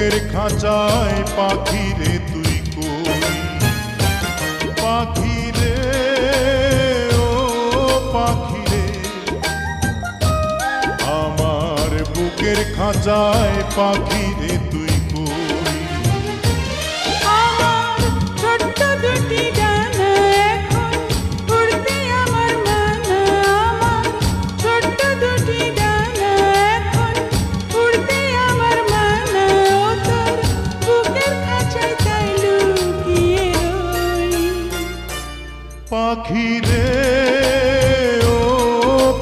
বুকের খাঁচায় পাখি রে তুই কই, পাখি রে ও পাখি রে, আমার বুকের খাঁচায় পাখি রে তুই কই। আমার ছোট্ট দুটি ডানা এখন উড়তে আমার মানা, আমার ছোট্ট দুটি ডানা এখন উড়তে আমার মানা, ও তোর বুকের খাঁচায় তাই লুকিয়ে রই। পাখি রে ও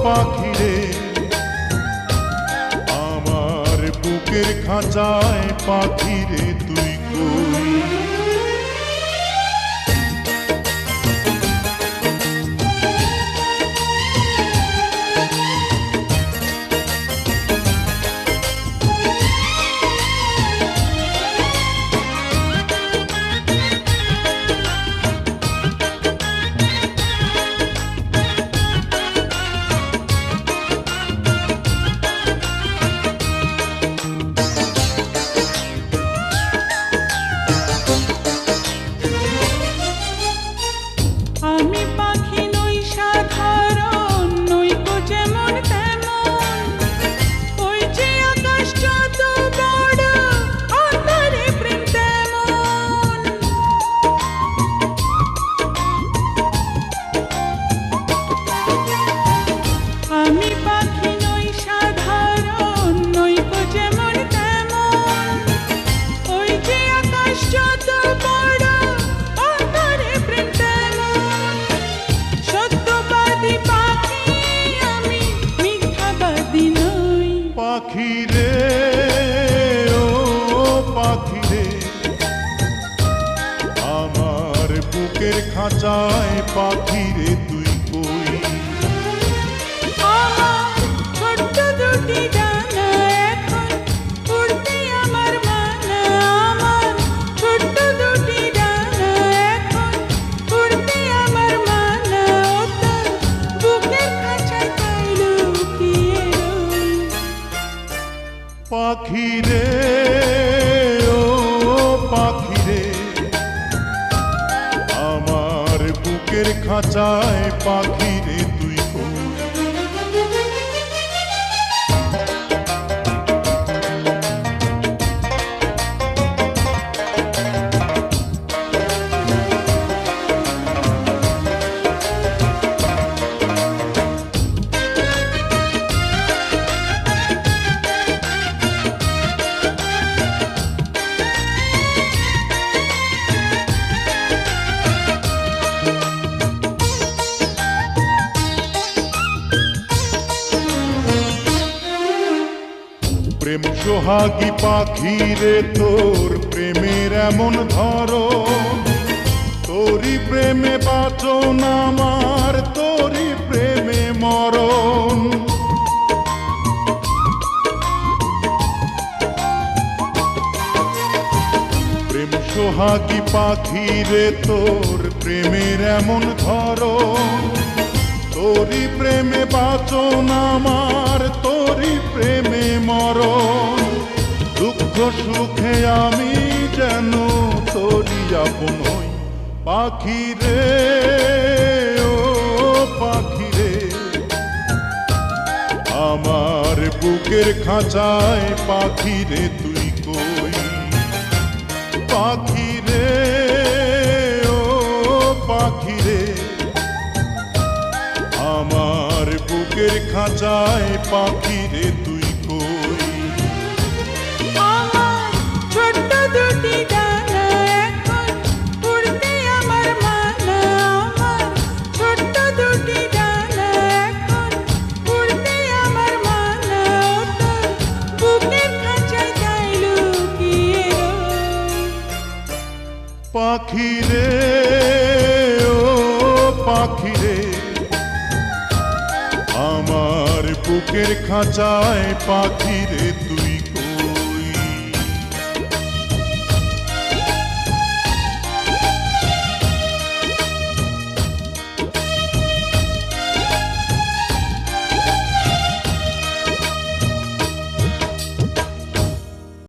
পাখি রে, আমার বুকের খাঁচায় পাখি রে তুই কই। আমি পাখি নই সাধারণ, নই তো যেমন তেমন, ওই যে আকাশ যত বড় আঁধারে প্রেম তেমন। আমি পাখি নই সাধারণ, নই তো যেমন তেমন, ওই যে আকাশ যত বড় আঁধারে প্রেম তেমন। সত্যবাদী পাখি আমি, মিথ্যাবাদী নই। পাখি রে ও পাখি রে, আমার বুকের খাঁচায় পাখি রে তুই কই। আমার ছোট্ট দুটি ডানা এখন উড়তে আমার মানা, আমার ছোট্ট দুটি ডানা এখন উড়তে আমার মানা, ও তোর বুকের খাঁচায় তাই লুকিয়ে রই। পাখি রে ও পাখি রে, আমার বুকের খাঁচায় পাখি রে তুই কই। প্রেম সোহাগী পাখি রে, তোর প্রেমের এমন ধরন, তোরই প্রেমে বাঁচন আমার, তোরই প্রেমে মরণ। প্রেম সোহাগী পাখি রে, তোর প্রেমের এমন ধরন, তোরই প্রেমে বাঁচন আমার, তোরই প্রেমে মরণ। দুঃখ সুখে আমি যেন তোরই আপন হই। পাখি রে ও পাখি রে, আমার বুকের খাঁচায় পাখি রে তুই কই। পাখি রে ও পাখি রে, আমার বুকের খাঁচায় পাখি রে তুই কই। আমার ছোট্ট দুটি ডানা এখন উড়তে আমার মানা, আমার ছোট্ট দুটি ডানা এখন উড়তে আমার মানা, ও তোর বুকের খাঁচায় তাই লুকিয়ে রই। পাখি রে ও পাখি রে, আমার বুকের খাঁচায় পাখি রে